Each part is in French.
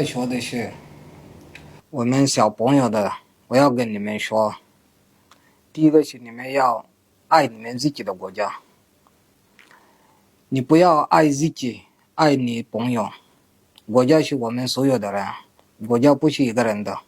再说的是，我们小朋友的，我要跟你们说，第一个是你们要爱你们自己的国家，你不要爱自己，爱你朋友。国家是我们所有的人，国家不是一个人的，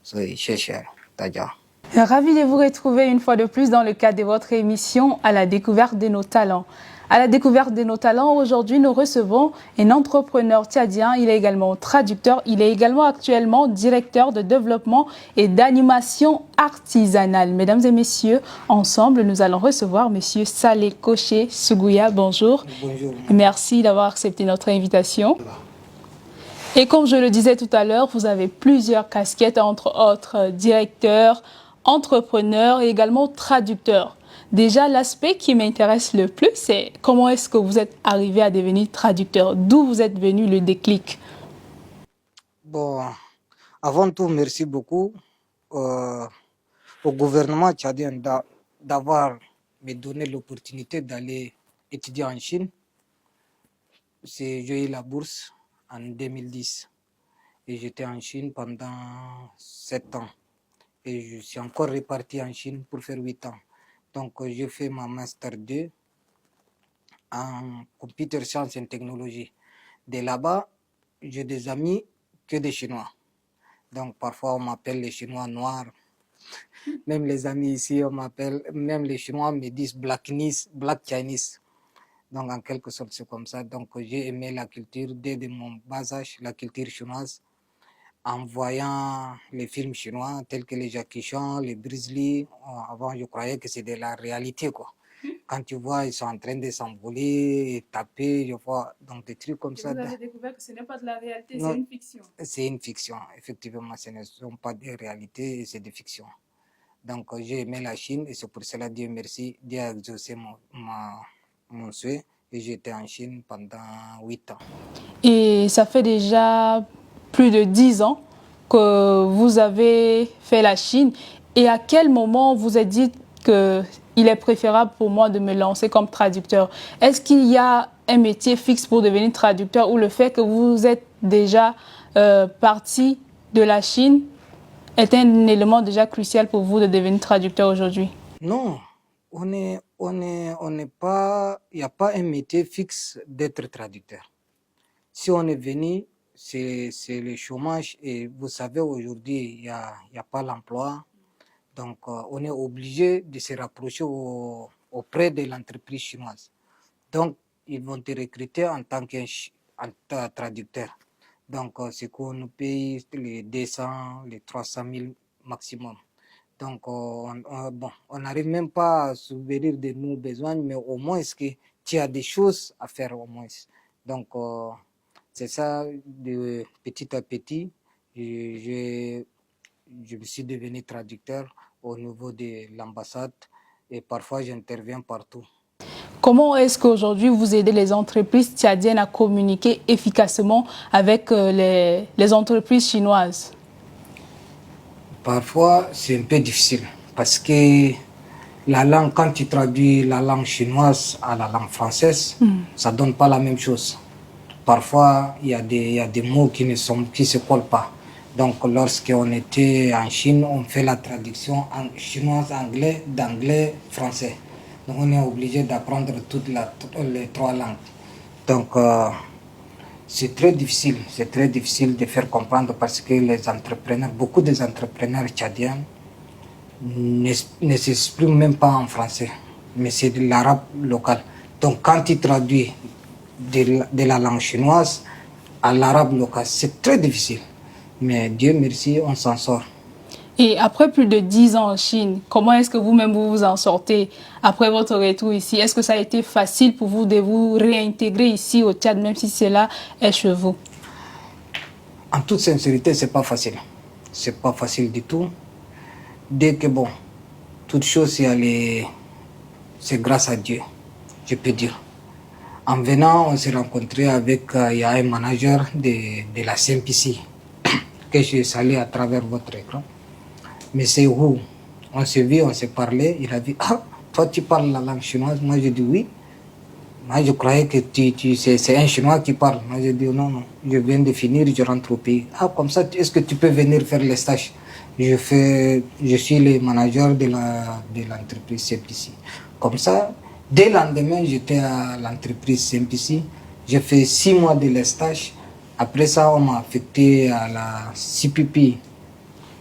所以谢谢大家。Ravi de vous retrouver une fois de plus dans le cadre de votre émission à la découverte de nos talents. À la découverte de nos talents, aujourd'hui, nous recevons un entrepreneur tchadien. Il est également traducteur. Il est également actuellement directeur de développement et d'animation artisanale. Mesdames et messieurs, ensemble, nous allons recevoir Monsieur Saleh Koché Sougouya. Bonjour. Bonjour. Merci d'avoir accepté notre invitation. Et comme je le disais tout à l'heure, vous avez plusieurs casquettes, entre autres directeur, entrepreneur et également traducteur. Déjà, l'aspect qui m'intéresse le plus, c'est comment est-ce que vous êtes arrivé à devenir traducteur? D'où vous êtes venu le déclic? Bon, avant tout, merci beaucoup au gouvernement tchadien d'avoir me donné l'opportunité d'aller étudier en Chine. J'ai eu la bourse en 2010 et j'étais en Chine pendant 7 ans. Et je suis encore reparti en Chine pour faire 8 ans. Donc j'ai fait ma Master 2 en Computer Science et Technologie. De là-bas, j'ai des amis que des Chinois. Donc parfois on m'appelle les Chinois noirs. Même les amis ici, on m'appelle, même les Chinois me disent Black Chinese. Donc en quelque sorte c'est comme ça. Donc j'ai aimé la culture dès mon bas âge, la culture chinoise. En voyant les films chinois tels que les Jackie Chan, les Bruce Lee, avant je croyais que c'était la réalité quoi. Quand tu vois, ils sont en train de s'envoler, taper, je vois, donc des trucs comme ça. Vous avez découvert que ce n'est pas de la réalité, Non, c'est une fiction. C'est une fiction, effectivement, ce ne sont pas des réalités, c'est des fictions. Donc j'ai aimé la Chine et c'est pour cela, Dieu merci, Dieu a exaucé mon souhait et j'étais en Chine pendant 8 ans. Et ça fait déjà plus de 10 ans que vous avez fait la Chine. Et à quel moment vous êtes dit qu'il est préférable pour moi de me lancer comme traducteur? Est-ce qu'il y a un métier fixe pour devenir traducteur ou le fait que vous êtes déjà parti de la Chine est un élément déjà crucial pour vous de devenir traducteur aujourd'hui? Non, on n'est pas, il n'y a pas un métier fixe d'être traducteur. Si on est venu, c'est le chômage et vous savez aujourd'hui, il y a pas l'emploi. Donc on est obligé de se rapprocher auprès de l'entreprise chinoise. Donc ils vont te recruter en tant que traducteur. Donc c'est qu'on nous paye les 200, les 300 000 maximum. Donc on n'arrive même pas à subvenir de nos besoins, mais au moins est-ce que tu as des choses à faire au moins. Donc c'est ça, de petit à petit, je me suis devenu traducteur au niveau de l'ambassade et parfois j'interviens partout. Comment est-ce qu'aujourd'hui vous aidez les entreprises tchadiennes à communiquer efficacement avec les entreprises chinoises? Parfois c'est un peu difficile parce que la langue, quand tu traduis la langue chinoise à la langue française, ça ne donne pas la même chose. Parfois, il y a des mots qui se collent pas. Donc, lorsqu'on était en Chine, on fait la traduction en chinois-anglais, d'anglais-français. Donc, on est obligé d'apprendre toutes les 3 langues. Donc, c'est très difficile de faire comprendre parce que les entrepreneurs, beaucoup des entrepreneurs tchadiens ne s'expriment même pas en français, mais c'est de l'arabe local. Donc, quand tu traduis de la langue chinoise à l'arabe local, c'est très difficile. Mais Dieu merci, on s'en sort. Et après plus de 10 ans en Chine, comment est-ce que vous-même vous en sortez après votre retour ici? Est-ce que ça a été facile pour vous de vous réintégrer ici au Tchad, même si cela est chez vous? En toute sincérité, c'est pas facile. C'est pas facile du tout. Dès que bon, toute chose, c'est grâce à Dieu, je peux dire. En venant, on s'est rencontré avec il y a un manager de la CMPC que j'ai salé à travers votre écran. Mais c'est où on s'est vu, on s'est parlé. Il a dit, ah, toi tu parles la langue chinoise? Moi j'ai dit oui. Moi, je croyais que c'est un Chinois qui parle. Moi, j'ai dit non, non, je viens de finir, je rentre au pays. Ah, comme ça, est-ce que tu peux venir faire les stages? Je suis le manager de l'entreprise CPC. Comme ça, dès le lendemain, j'étais à l'entreprise CPC. J'ai fait 6 mois de les stages. Après ça, on m'a affecté à la CPP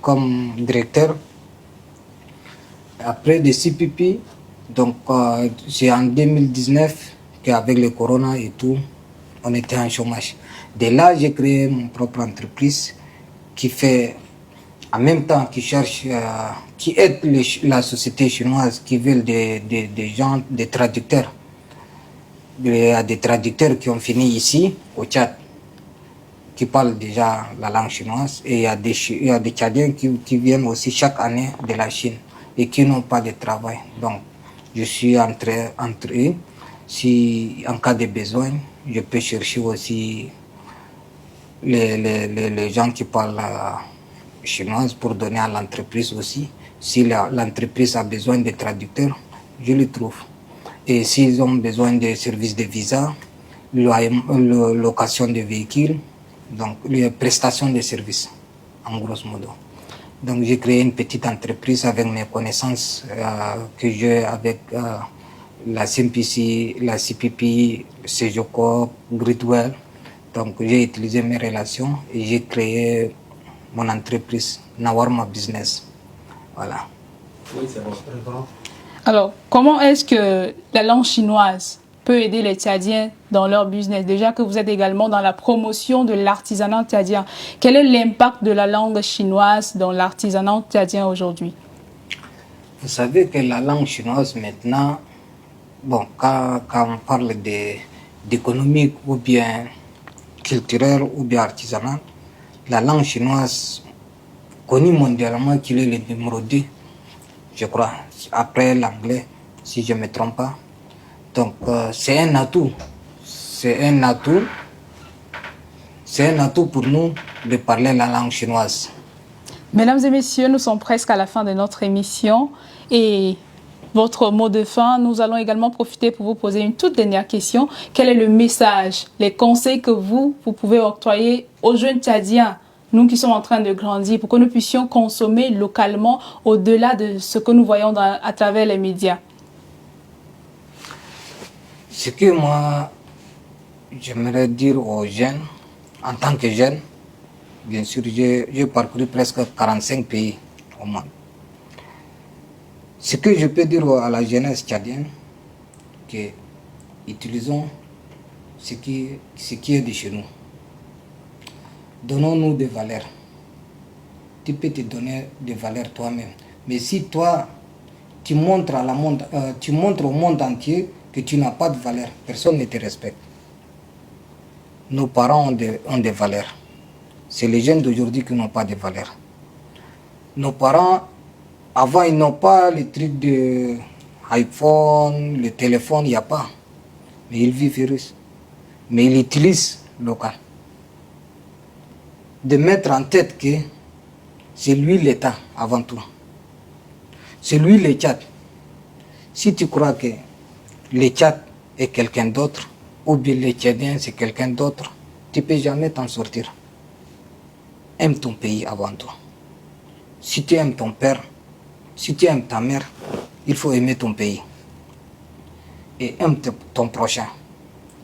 comme directeur. Après de CPP, donc c'est en 2019 qu'avec le corona et tout, on était en chômage. De là, j'ai créé mon propre entreprise qui fait, en même temps, qui aide la société chinoise qui veulent des gens, des traducteurs. Il y a des traducteurs qui ont fini ici, au Tchad, qui parlent déjà la langue chinoise. Et il y a des Tchadiens qui viennent aussi chaque année de la Chine et qui n'ont pas de travail. Donc, je suis entre eux. Si en cas de besoin, je peux chercher aussi les gens qui parlent chinoise pour donner à l'entreprise aussi. Si l'entreprise a besoin de traducteurs, je les trouve. Et s'ils ont besoin de services de visa, location de véhicules, donc les prestations de services, en grosso modo. Donc j'ai créé une petite entreprise avec mes connaissances que j'ai avec la CMPC, la CPP, CEJOCOP, Gridwell. Donc j'ai utilisé mes relations et j'ai créé mon entreprise, Nawarma Business. Voilà. Oui, c'est bon. Alors, comment est-ce que la langue chinoise peut aider les Tchadiens dans leur business? Déjà que vous êtes également dans la promotion de l'artisanat tchadien. Quel est l'impact de la langue chinoise dans l'artisanat tchadien aujourd'hui? Vous savez que la langue chinoise maintenant, bon, quand on parle d'économique ou bien culturelle ou bien artisanale, la langue chinoise connue mondialement qu'il est le numéro 2, je crois, après l'anglais, si je ne me trompe pas. Donc c'est un atout. C'est un atout pour nous de parler la langue chinoise. Mesdames et messieurs, nous sommes presque à la fin de notre émission et votre mot de fin, nous allons également profiter pour vous poser une toute dernière question. Quel est le message, les conseils que vous pouvez octroyer aux jeunes Tchadiens, nous qui sommes en train de grandir, pour que nous puissions consommer localement au-delà de ce que nous voyons à travers les médias? Ce que moi, j'aimerais dire aux jeunes, en tant que jeune, bien sûr, j'ai parcouru presque 45 pays au monde. Ce que je peux dire à la jeunesse tchadienne, que utilisons ce qui est de chez nous. Donnons-nous des valeurs. Tu peux te donner des valeurs toi-même. Mais si toi, tu montres au monde entier que tu n'as pas de valeurs, personne ne te respecte. Nos parents ont des valeurs. C'est les jeunes d'aujourd'hui qui n'ont pas de valeurs. Nos parents, avant, ils n'ont pas les trucs de iPhone, le téléphone, il n'y a pas. Mais ils vivent heureux. Mais ils utilisent local. De mettre en tête que c'est lui l'État avant tout. C'est lui le Tchad. Si tu crois que le Tchad est quelqu'un d'autre, ou bien le Tchadien c'est quelqu'un d'autre, tu ne peux jamais t'en sortir. Aime ton pays avant tout. Si tu aimes ton père, si tu aimes ta mère, il faut aimer ton pays. Et aime ton prochain.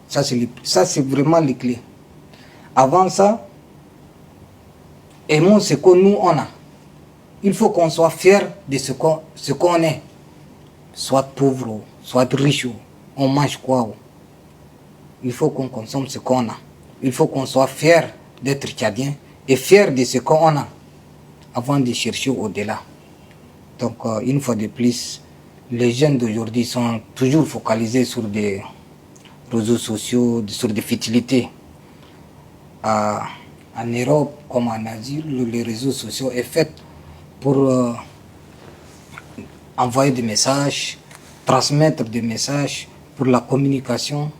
Ça, c'est vraiment les clés. Avant ça, aimons ce que nous, on a. Il faut qu'on soit fier de ce qu'on est. Soit pauvre, soit riche, on mange quoi. Il faut qu'on consomme ce qu'on a. Il faut qu'on soit fier d'être tchadien et fier de ce qu'on a avant de chercher au-delà. Donc, une fois de plus, les jeunes d'aujourd'hui sont toujours focalisés sur des réseaux sociaux, sur des futilités. En Europe comme en Asie, les réseaux sociaux sont faits pour envoyer des messages, transmettre des messages pour la communication.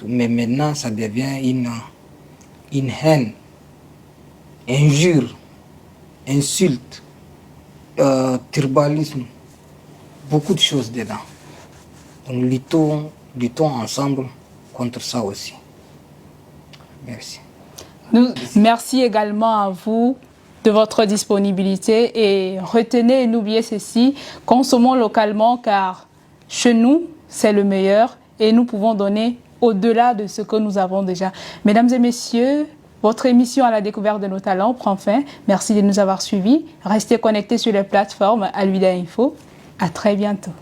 Mais maintenant, ça devient une haine, injure, insulte, tribalisme, beaucoup de choses dedans. Donc luttons luttons ensemble contre ça aussi. Merci. Merci également à vous de votre disponibilité et retenez et n'oubliez ceci, consommons localement car chez nous, c'est le meilleur et nous pouvons donner au-delà de ce que nous avons déjà. Mesdames et messieurs, votre émission à la découverte de nos talents prend fin. Merci de nous avoir suivis. Restez connectés sur les plateformes Aluida Info. À très bientôt.